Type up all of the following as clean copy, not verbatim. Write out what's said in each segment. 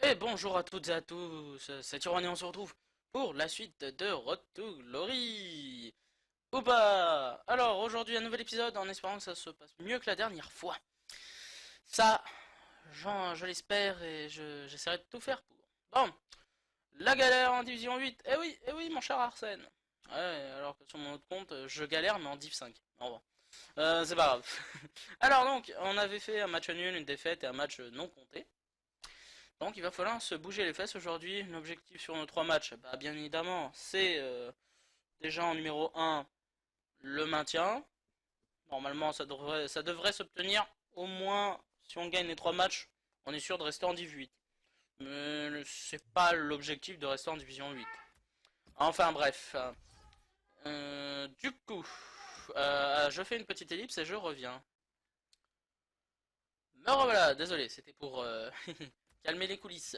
Et bonjour à toutes et à tous, c'est Tyran et on se retrouve pour la suite de Road to Glory. Ou pas. Alors aujourd'hui un nouvel épisode en espérant que ça se passe mieux que la dernière fois. Ça, je l'espère et j'essaierai de tout faire pour. Bon, la galère en division 8, eh oui mon cher Arsène. Ouais, alors que sur mon autre compte, je galère mais en div 5. Au revoir. C'est pas grave. Alors donc, on avait fait un match nul, une défaite et un match non compté. Donc il va falloir se bouger les fesses aujourd'hui. L'objectif sur nos 3 matchs, bah, bien évidemment, c'est déjà en numéro 1 le maintien. Normalement ça devrait s'obtenir au moins si on gagne les 3 matchs, on est sûr de rester en Div 8. Mais c'est pas l'objectif de rester en Division 8. Enfin bref. Du coup, je fais une petite ellipse et je reviens. Me revoilà, désolé, c'était pour calmer les coulisses.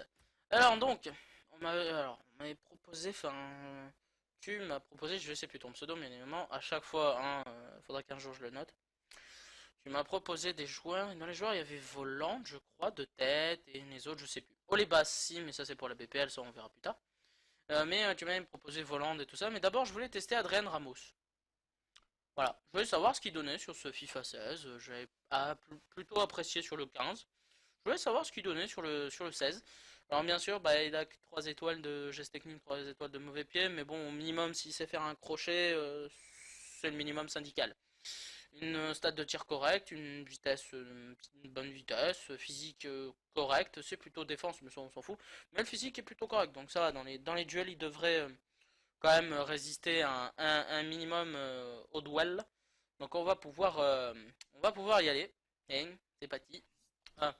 Alors donc, on m'avait proposé, enfin, tu m'as proposé, je sais plus ton pseudo, bien évidemment, à chaque fois, hein, faudra qu'un jour je le note. Tu m'as proposé des joueurs, et dans les joueurs il y avait Volant, je crois, de tête, et les autres je sais plus. Olebas, si, mais ça c'est pour la BPL, ça on verra plus tard. Mais tu m'as même proposé Volant et tout ça, mais d'abord je voulais tester Adrien Ramos. Voilà, je voulais savoir ce qu'il donnait sur ce FIFA 16, j'avais plutôt apprécié sur le 15. Je voulais savoir ce qu'il donnait sur le 16. Alors bien sûr, bah, il a que 3 étoiles de geste technique, 3 étoiles de mauvais pied, mais bon, au minimum, s'il sait faire un crochet, c'est le minimum syndical. Une stat de tir correcte, une vitesse, une bonne vitesse, physique correcte, c'est plutôt défense, mais ça on s'en fout. Mais le physique est plutôt correct, donc ça va, dans les duels, il devrait quand même résister un minimum au duel. Donc on va pouvoir y aller. Et c'est parti. Ah,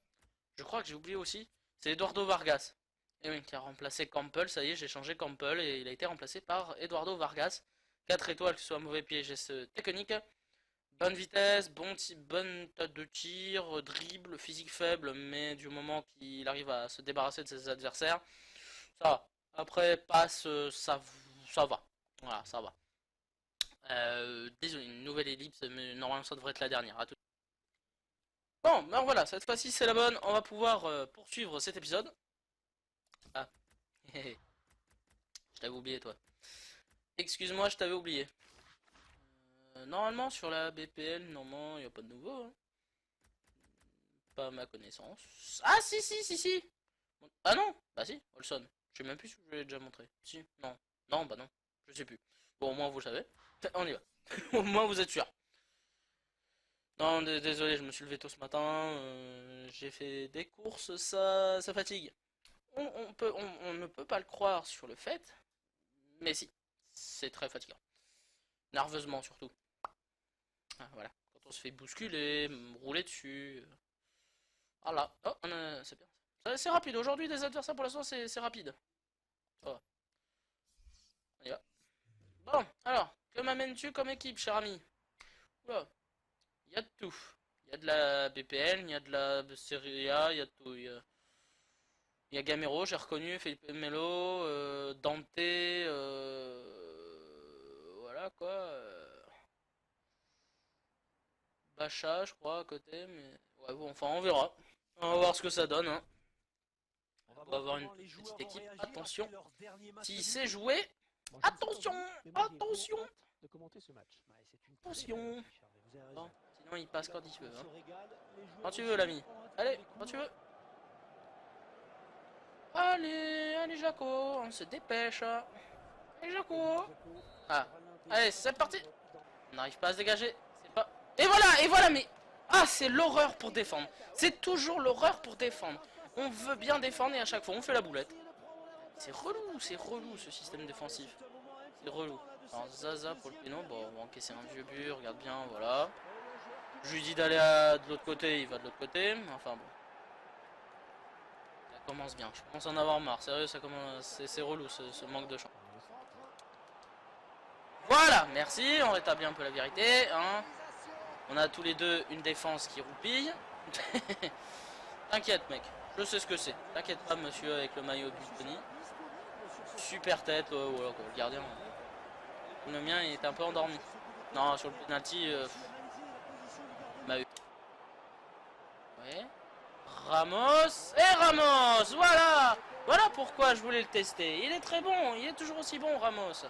je crois que j'ai oublié aussi, c'est Eduardo Vargas. Et oui, qui a remplacé Campbell, ça y est, j'ai changé Campbell et il a été remplacé par Eduardo Vargas. 4 étoiles, que ce soit mauvais pied, geste technique. Bonne vitesse, bonne tête de tir, dribble, physique faible, mais du moment qu'il arrive à se débarrasser de ses adversaires, ça va. Après, passe, ça va. Voilà, ça va. Désolé, une nouvelle ellipse, mais normalement ça devrait être la dernière. À tout. Bon, ben voilà, cette fois-ci c'est la bonne, on va pouvoir poursuivre cet épisode. Ah, je t'avais oublié toi. Excuse-moi, je t'avais oublié. Normalement sur la BPL, normalement il n'y a pas de nouveau. Hein. Pas à ma connaissance. Ah si si si si. Ah non, bah si, Olson. Je sais même plus si je l'ai déjà montré. Si, non. Non, bah non. Je sais plus. Bon, au moins vous le savez. On y va. Au moins vous êtes sûr. Non, désolé, je me suis levé tôt ce matin. J'ai fait des courses, ça fatigue. On ne peut pas le croire sur le fait, mais si, c'est très fatigant. Nerveusement surtout. Ah, voilà. Quand on se fait bousculer, rouler dessus. Voilà. Oh, c'est bien. C'est rapide. Aujourd'hui, des adversaires pour l'instant, c'est rapide. Ça va. On y va. Bon, alors, que m'amènes-tu comme équipe, cher ami? Oula, il y a de tout. Il y a de la BPL, il y a de la Serie A, il y a de tout. Il y a Gamero, j'ai reconnu, Felipe Melo, Dante, voilà quoi. Bacha, je crois, à côté, mais ouais, bon, enfin, on verra. On va voir ce que ça donne. Hein. On va avoir une petite équipe. Attention, s'il sait jouer, attention, attention, attention. Bon, sinon, il passe quand il veut. Hein. Quand tu veux, l'ami. Allez, quand tu veux. Allez, allez, Jaco, on se dépêche. Allez, Jaco. Ah, allez, c'est parti. On n'arrive pas à se dégager. C'est pas. Et voilà, mais. Ah, c'est l'horreur pour défendre. C'est toujours l'horreur pour défendre. On veut bien défendre et à chaque fois on fait la boulette. C'est relou ce système défensif. C'est relou. Alors Zaza pour le péno, bon, on va encaisser un vieux but, regarde bien, voilà. Je lui dis d'aller de l'autre côté, il va de l'autre côté, enfin bon. Ça commence bien, je commence à en avoir marre, sérieux, ça commence, c'est relou ce manque de champ. Voilà, merci, on rétablit un peu la vérité, hein. On a tous les deux une défense qui roupille. T'inquiète mec, je sais ce que c'est. T'inquiète pas monsieur avec le maillot de Buffoni. Super tête, voilà quoi, le gardien. Le mien il était un peu endormi. Non, sur le penalty, m'a eu. Ouais. Ramos. Et Ramos. Voilà. Voilà pourquoi je voulais le tester. Il est très bon. Il est toujours aussi bon, Ramos.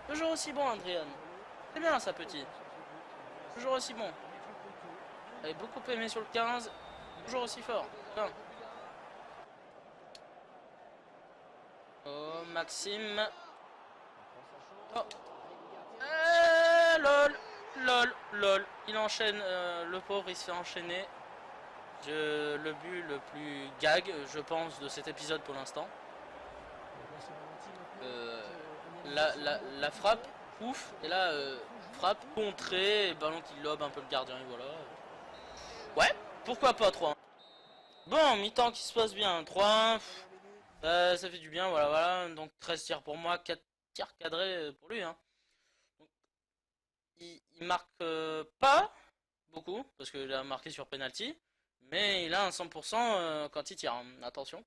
Toujours aussi bon, Adrian. C'est bien, ça, petit. Toujours aussi bon. J'avais beaucoup aimé sur le 15. Toujours aussi fort. Bien. Oh, Maxime. Oh. Lol. Lol. Lol. Il enchaîne. Le pauvre, il se fait enchaîner. Le but le plus gag, je pense, de cet épisode pour l'instant. La frappe, ouf. Et là, frappe, contrée, ballon qui lobe un peu le gardien, et voilà. Ouais, pourquoi pas 3-1. Bon, mi-temps qui se passe bien, 3-1. Ça fait du bien, voilà, voilà. Donc 13 tirs pour moi, 4 tirs cadrés pour lui. Hein. Donc, il marque pas beaucoup, parce qu'il a marqué sur penalty. Mais il a un 100% quand il tire, hein. Attention.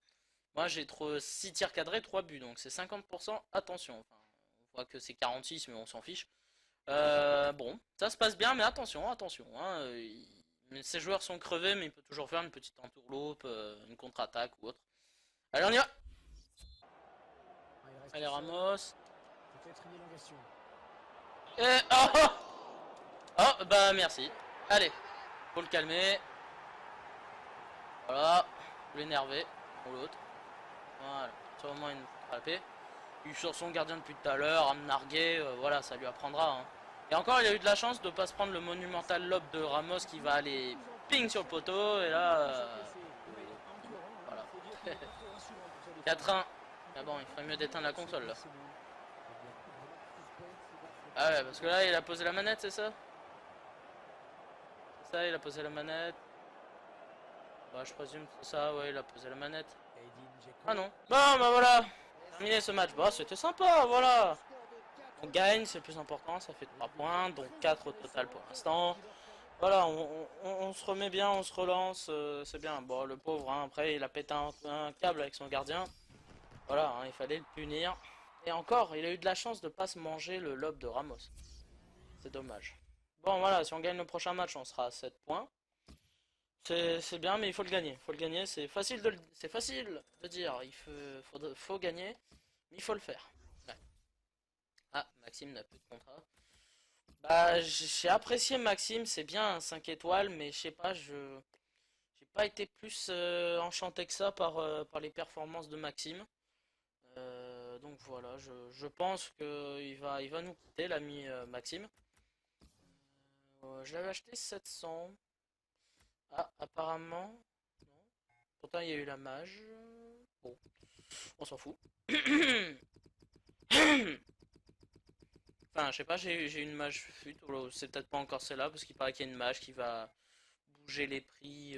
Moi j'ai 6 tirs cadrés, 3 buts, donc c'est 50%, attention. Enfin, on voit que c'est 46, mais on s'en fiche. Bon, ça se passe bien, mais attention, attention. Hein, ces joueurs sont crevés, mais il peut toujours faire une petite entourloupe, une contre-attaque ou autre. Allez, on y va. Allez, Ramos. Et... Oh, oh, oh, bah merci. Allez, faut le calmer. Voilà, faut l'énerver, ou l'autre. Voilà, c'est vraiment une frappée. Il sur son gardien depuis tout à l'heure, à me narguer, voilà, ça lui apprendra. Hein. Et encore, il a eu de la chance de ne pas se prendre le monumental lob de Ramos qui va aller ping sur le poteau. Et là, voilà. 4-1. Ah bon, il ferait mieux d'éteindre la console là. Ah ouais, parce que là, il a posé la manette, c'est ça? C'est ça, il a posé la manette. Bah, je présume que c'est ça, ouais, il a posé la manette. Ah non. Bon, bah voilà. Terminé ce match. Bah, c'était sympa, voilà. On gagne, c'est le plus important, ça fait 3 points, donc 4 au total pour l'instant. Voilà, on se remet bien, on se relance, c'est bien. Bon, le pauvre, hein, après, il a pété un câble avec son gardien. Voilà, hein, il fallait le punir. Et encore, il a eu de la chance de ne pas se manger le lob de Ramos. C'est dommage. Bon, voilà, si on gagne le prochain match, on sera à 7 points. C'est bien, mais il faut le gagner. Il faut le gagner, c'est facile de dire. Faut gagner, mais il faut le faire. Ouais. Ah, Maxime n'a plus de contrat. Bah, j'ai apprécié Maxime, c'est bien un 5 étoiles, mais je sais pas, j'ai pas été plus enchanté que ça par les performances de Maxime. Donc voilà, je pense il va nous quitter, l'ami Maxime. Je l'avais acheté 700. Ah, apparemment, non. Pourtant, il y a eu la mage. Bon, on s'en fout. Enfin, je sais pas, j'ai une mage fut, c'est peut-être pas encore celle-là, parce qu'il paraît qu'il y a une mage qui va bouger les prix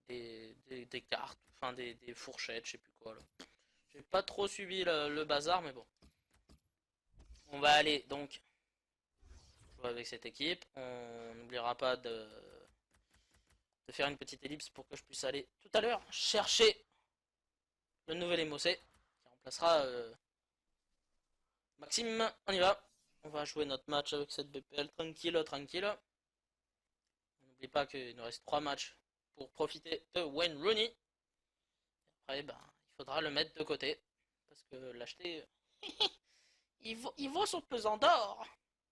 des cartes, enfin des fourchettes, je sais plus quoi là. J'ai pas trop suivi le bazar, mais bon. On va aller donc jouer avec cette équipe. On n'oubliera pas de faire une petite ellipse pour que je puisse aller tout à l'heure chercher le nouvel émocé qui remplacera Maxime. On y va. On va jouer notre match avec cette BPL tranquille, tranquille. On n'oublie pas qu'il nous reste 3 matchs pour profiter de Wayne Rooney. Après, ben, il faudra le mettre de côté. Parce que l'acheter, il vaut son pesant d'or.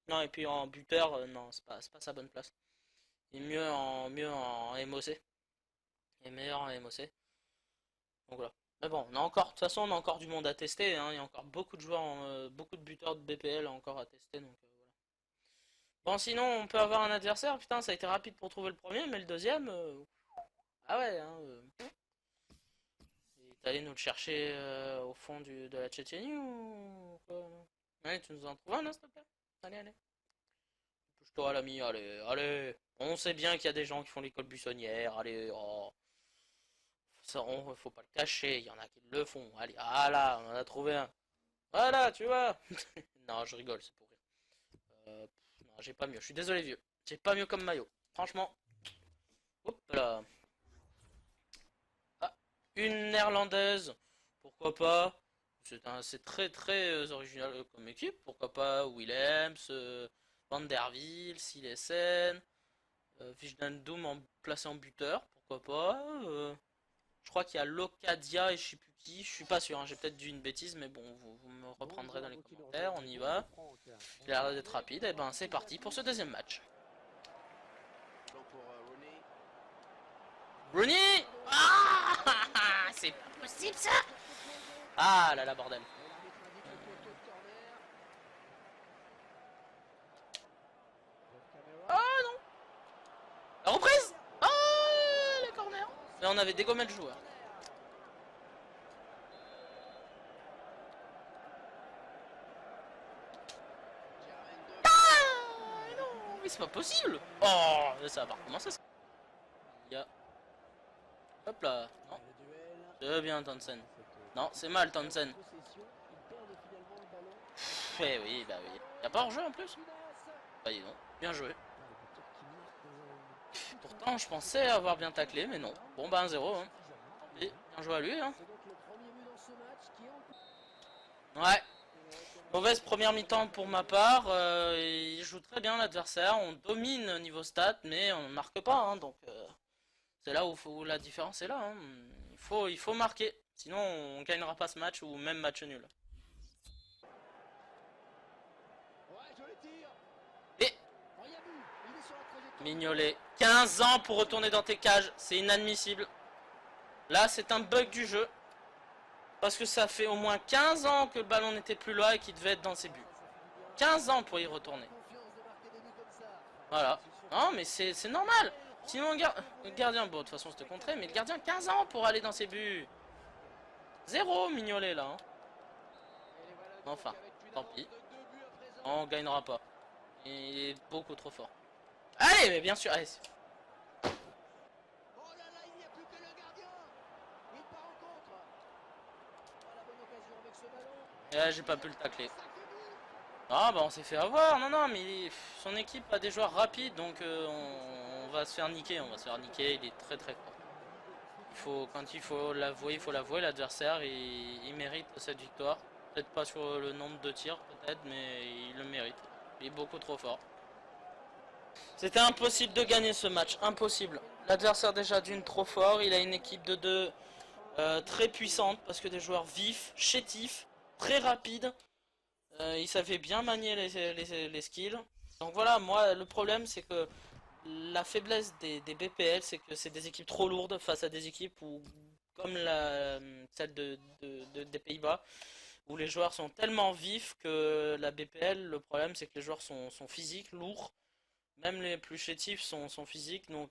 Non, et puis en buteur, non, c'est pas sa bonne place. Il est mieux en MOC. Il est meilleur en MOC. Donc voilà. Mais bon, de toute façon, on a encore du monde à tester. Hein. Il y a encore beaucoup de joueurs, beaucoup de buteurs de BPL encore à tester. Donc voilà. Bon, sinon, on peut avoir un adversaire. Putain, ça a été rapide pour trouver le premier, mais le deuxième. Ah ouais, hein, il est allé nous le chercher au fond de la Tchétchénie ou quoi? Allez, tu nous en trouves un, là, s'il te plaît? Allez, allez. Pousse-toi, l'ami, allez, allez. On sait bien qu'il y a des gens qui font l'école buissonnière. Allez, oh. Ça, faut pas le cacher, il y en a qui le font. Allez, ah là, on en a trouvé un. Voilà, tu vois. Non, je rigole, c'est pour rire. Non, j'ai pas mieux. Je suis désolé, vieux. J'ai pas mieux comme maillot. Franchement. Hop là. Ah, une néerlandaise. Pourquoi pas? C'est très très original comme équipe. Pourquoi pas Willems, Van der Wiel, Silesen, Wijnaldum placé en buteur. pourquoi pas. Je crois qu'il y a Locadia et je sais plus qui, je suis pas sûr, hein, j'ai peut-être dit une bêtise, mais bon, vous me reprendrez dans les commentaires, on y va. Il a l'air d'être rapide, et ben c'est parti pour ce deuxième match. Rooney. Ah c'est pas possible ça. Ah là là, bordel. Oh non. La reprise. Oh, le corner. Mais on avait dégommé le joueur. Ah non, mais c'est pas possible. Oh, ça va recommencer ça. Il y a... Hop là. Non. C'est bien Townsend. Non, c'est mal Townsend. Eh oui, bah oui. Y'a pas hors-jeu en plus. Bah dis donc, bien joué. Pourtant, je pensais avoir bien taclé, mais non. Bon bah 1-0, hein. Et bien joué à lui, hein. Ouais. Mauvaise première mi-temps pour ma part. Il joue très bien l'adversaire. On domine niveau stats, mais on ne marque pas, hein. Donc c'est là où la différence est là, hein. Il faut marquer. Sinon, on gagnera pas ce match ou même match nul. Et Mignolet, 15 ans pour retourner dans tes cages, c'est inadmissible. Là, c'est un bug du jeu. Parce que ça fait au moins 15 ans que le ballon n'était plus là et qu'il devait être dans ses buts. 15 ans pour y retourner. Voilà. Non, mais c'est normal. Sinon, le gardien, bon, de toute façon, c'était contré, mais le gardien, 15 ans pour aller dans ses buts. Zéro Mignolet, là. Hein. Enfin, tant pis. On gagnera pas. Il est beaucoup trop fort. Allez, mais bien sûr, allez. Et j'ai pas pu le tacler. Ah bah on s'est fait avoir, non non mais son équipe a des joueurs rapides donc on va se faire niquer, il est très très fort. Quand il faut l'avouer, l'adversaire il mérite cette victoire. Peut-être pas sur le nombre de tirs peut-être, mais il le mérite. Il est beaucoup trop fort. C'était impossible de gagner ce match, impossible. L'adversaire déjà d'une trop fort, il a une équipe de deux très puissante parce que des joueurs vifs, chétifs, très rapides. Il savait bien manier les skills. Donc voilà, moi le problème c'est que la faiblesse des BPL c'est que c'est des équipes trop lourdes face à des équipes où, comme celle des Pays-Bas, où les joueurs sont tellement vifs que la BPL, le problème c'est que les joueurs sont physiques, lourds. Même les plus chétifs sont physiques, donc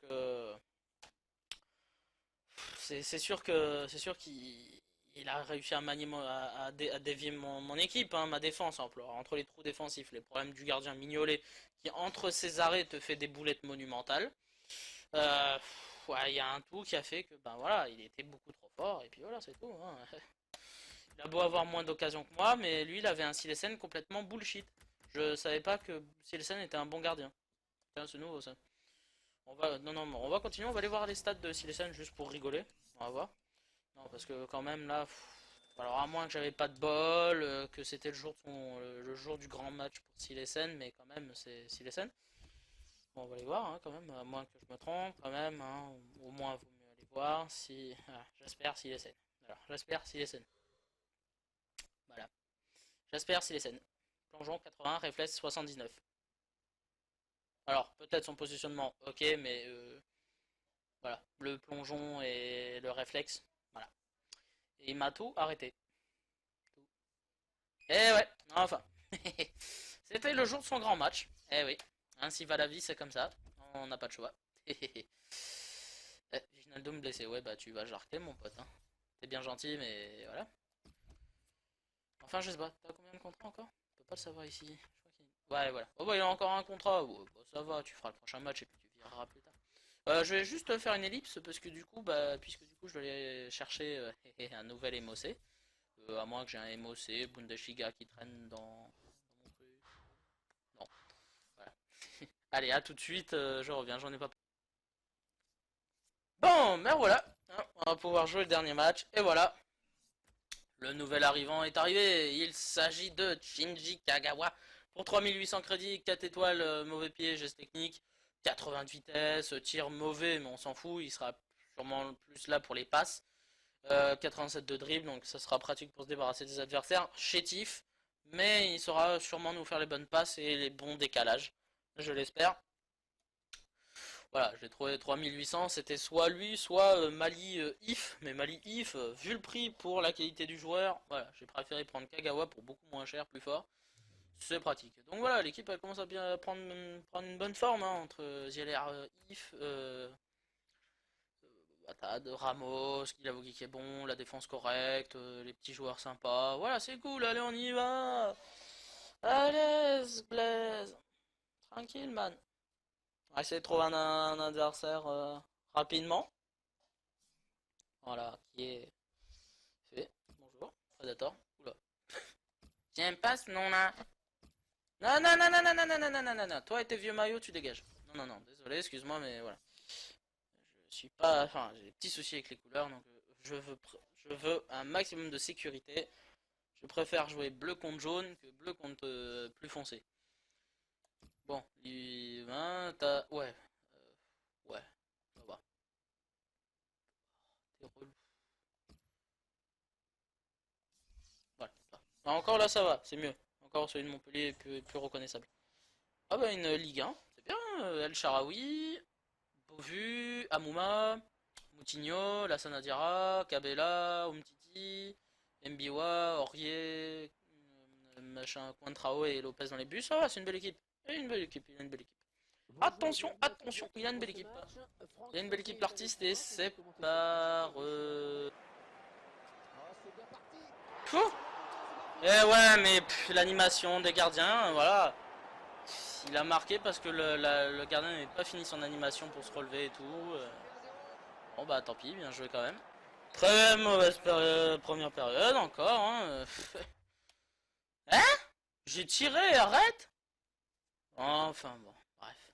c'est sûr qu'il a réussi à manier à dévier mon équipe, hein, ma défense, entre les trous défensifs, les problèmes du gardien Mignolet qui entre ses arrêts te fait des boulettes monumentales. Ouais, il y a un tout qui a fait que ben voilà, il était beaucoup trop fort et puis voilà, c'est tout. Hein. Il a beau avoir moins d'occasions que moi, mais lui il avait un Silesen complètement bullshit. Je savais pas que Silesen était un bon gardien. C'est nouveau ça. Non, on va continuer, on va aller voir les stats de Silesen juste pour rigoler. On va voir. Non, parce que quand même là, alors à moins que j'avais pas de bol, que c'était le jour du grand match pour Silesen, mais quand même c'est Silesen. Bon, on va aller voir hein, quand même, à moins que je me trompe, quand même, hein, au moins il vaut mieux aller voir si. Ah, j'espère Silesen. Alors, j'espère Silesen. Voilà. J'espère Silesen. Plongeon 80, réflexe 79. Alors, peut-être son positionnement, ok, mais voilà, le plongeon et le réflexe, voilà. Et il m'a tout arrêté. Eh ouais, enfin. C'était le jour de son grand match. Eh oui, ainsi va la vie, c'est comme ça. On n'a pas de choix. Ginaldo blessé, ouais bah tu vas jarter mon pote. Hein. T'es bien gentil, mais voilà. Enfin, je sais pas, t'as combien de contrats encore? On peut pas le savoir ici. Ouais, voilà. Oh bah il y a encore un contrat, oh, bah, ça va, tu feras le prochain match et puis tu vireras plus tard. Je vais juste faire une ellipse parce que du coup, puisque du coup je vais aller chercher un nouvel MOC. À moins que j'ai un MOC, Bundesliga qui traîne dans mon truc. Non, voilà. Allez, à tout de suite, je reviens, j'en ai pas. Bon, ben voilà, hein, on va pouvoir jouer le dernier match, et voilà. Le nouvel arrivant est arrivé, il s'agit de Shinji Kagawa. Pour 3800 crédits, 4 étoiles, mauvais pied, geste technique, 80 de vitesse, tir mauvais, mais on s'en fout, il sera sûrement plus là pour les passes. 87 de dribble, donc ça sera pratique pour se débarrasser des adversaires. Chétif, mais il saura sûrement nous faire les bonnes passes et les bons décalages, je l'espère. Voilà, j'ai trouvé 3800, c'était soit lui, soit Mali If, mais Mali If, vu le prix pour la qualité du joueur, voilà, j'ai préféré prendre Kagawa pour beaucoup moins cher, plus fort. C'est pratique. Donc voilà, l'équipe elle commence à bien prendre une bonne forme hein, entre Zieler, If, Atad, Ramos, Guilavogui qui est bon, la défense correcte, les petits joueurs sympas. Voilà, c'est cool, allez, on y va. Allez, Blaise. Tranquille, man. On va essayer de trouver un adversaire rapidement. Voilà, qui est fait. Bonjour, Predator. Oula. Tiens, passe, non là. Non, non, non, non, non, non, non, non, non, non, non, non. Toi et tes vieux maillots, tu dégages. Non, non, non, désolé, excuse-moi, mais voilà. Je suis pas. Enfin, j'ai des petits soucis avec les couleurs, donc je veux un maximum de sécurité. Je préfère jouer bleu contre jaune que bleu contre plus foncé. Bon, lui, hein, t'as. Ouais. Ouais, ça va. T'es relou. Voilà. Encore là, ça va, c'est mieux. Encore celui de Montpellier est plus reconnaissable. Ah bah, une Ligue 1, c'est bien. El Sharawi, Beauvu, Amouma, Moutinho, Lassana Diarra, Cabella, Umtiti, Mbiwa, Aurier, machin, Cointrao et Lopez dans les bus. Ah, c'est une belle équipe. Il a une belle équipe, il a une belle équipe. Attention, attention, il a une belle équipe. Il a une belle équipe l'artiste et c'est par... Fou. Eh ouais, mais l'animation des gardiens, voilà. Il a marqué parce que le gardien n'avait pas fini son animation pour se relever et tout. Bon bah tant pis, bien joué quand même. Très mauvaise première période encore. Hein. Hein? J'ai tiré, arrête! Enfin bon, bref.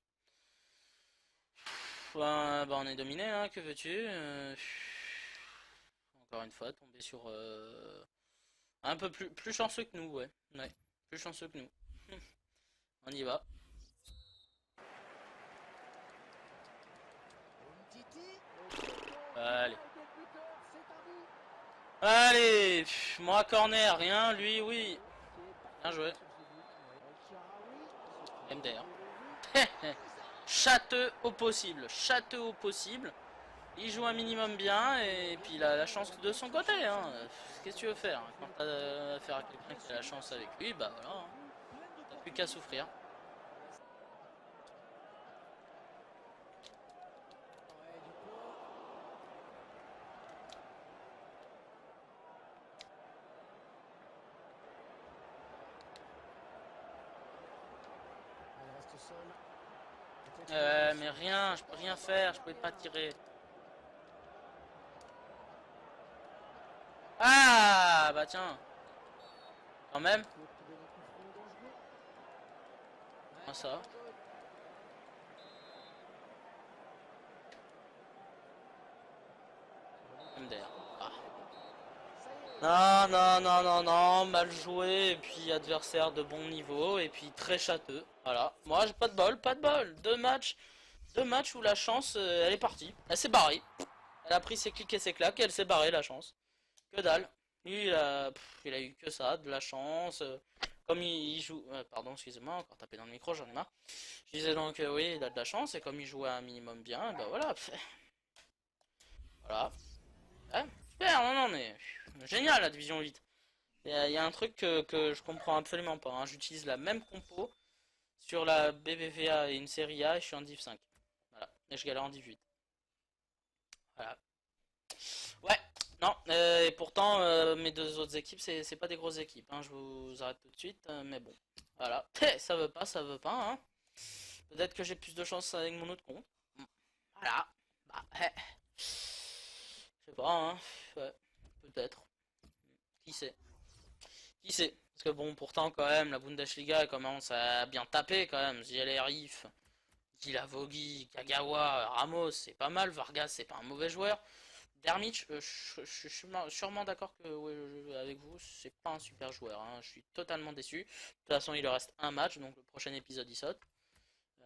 Bah on est dominé, hein, que veux-tu? Encore une fois, tombé sur un peu plus chanceux que nous, ouais. Ouais, plus chanceux que nous. On y va. Allez. Allez, moi corner, rien, lui oui. Bien joué. MDR. Châteux au possible, châteux au possible. Il joue un minimum bien et puis il a la chance de son côté. Hein. Qu'est-ce que tu veux faire? Quand t'as affaire à quelqu'un qui a la chance avec lui, bah voilà. Hein. T'as plus qu'à souffrir. Mais rien, je peux rien faire, je pouvais pas tirer. Ah bah tiens, quand même. Comment ça? MDR. Ah. Non, non, non, non, non, mal joué, et puis adversaire de bon niveau, et puis très châteux. Voilà. Moi j'ai pas de bol, pas de bol. Deux matchs où la chance, elle est partie. Elle s'est barrée. Elle a pris ses clics et ses claques, et elle s'est barrée la chance. Que dalle. Lui, il a eu que ça, de la chance. Comme il joue... pardon, excusez-moi, encore tapé dans le micro, j'en ai marre. Je disais donc, oui, il a de la chance, et comme il jouait un minimum bien, et ben voilà. Voilà. Ouais, super, non, non, mais... Génial, la division 8. Il y a un truc que je comprends absolument pas. Hein. J'utilise la même compo sur la BBVA et une série A, et je suis en Div 5. Voilà, et je galère en Div 8. Voilà. Ouais, non, et pourtant, mes deux autres équipes, c'est pas des grosses équipes, hein, je vous arrête tout de suite, mais bon, voilà, ça veut pas, ça veut pas, hein. Peut-être que j'ai plus de chance avec mon autre compte, voilà, bah, je sais pas, hein, ouais, peut-être, qui sait, parce que bon, pourtant, quand même, la Bundesliga elle commence à bien taper, quand même, Zieler, If, Guilavogui, Kagawa, Ramos, c'est pas mal, Vargas, c'est pas un mauvais joueur, Dermich, je suis sûrement d'accord que avec vous, c'est pas un super joueur. Hein. Je suis totalement déçu. De toute façon, il lui reste un match, donc le prochain épisode il saute.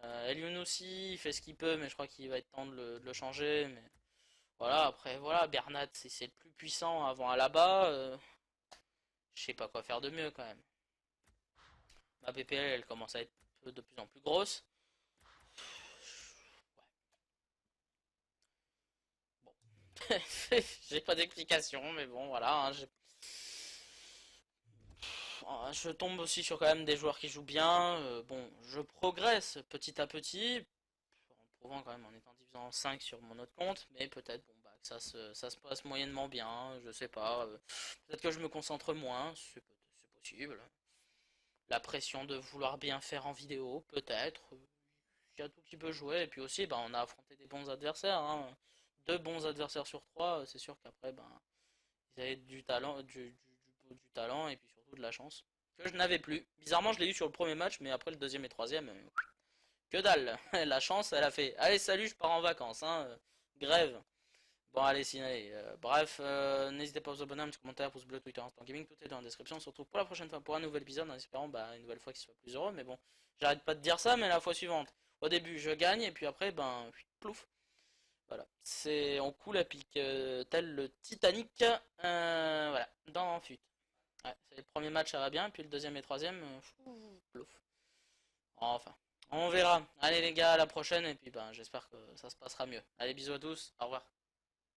El Younousi, il fait ce qu'il peut, mais je crois qu'il va être temps de le changer. Mais Voilà, après, voilà, Bernat, c'est le plus puissant avant Alaba. Je sais pas quoi faire de mieux quand même. Ma PPL, elle commence à être de plus en plus grosse. Ouais. J'ai pas d'explication, mais bon, voilà. Hein, je tombe aussi sur quand même des joueurs qui jouent bien. Bon, je progresse petit à petit, en prouvant quand même en étant divisant 5 sur mon autre compte, mais peut-être bon, bah, que ça se passe moyennement bien, je sais pas. Peut-être que je me concentre moins, c'est possible. La pression de vouloir bien faire en vidéo, peut-être. Il y a tout qui peut jouer. Et puis aussi, bah, on a affronté des bons adversaires. Hein. Deux bons adversaires sur trois, c'est sûr qu'après, ben, ils avaient du talent, du talent et puis surtout de la chance. Que je n'avais plus. Bizarrement, je l'ai eu sur le premier match, mais après le deuxième et troisième, que dalle. La chance, elle a fait. Allez, salut, je pars en vacances. Hein. Grève. Bon, allez, sinon, bref, n'hésitez pas à vous abonner, un petit commentaire, pouce bleu, Twitter, Instant Gaming, tout est dans la description. On se retrouve pour la prochaine fois pour un nouvel épisode, en espérant bah, une nouvelle fois qu'il soit plus heureux. Mais bon, j'arrête pas de dire ça, mais la fois suivante. Au début, je gagne, et puis après, ben, plouf. Voilà, on coule à pic, tel le Titanic, voilà, dans Fut. Ouais, c'est le premier match, ça va bien, puis le deuxième et troisième, plouf. Enfin, on verra. Allez les gars, à la prochaine, et puis ben, j'espère que ça se passera mieux. Allez, bisous à tous, au revoir.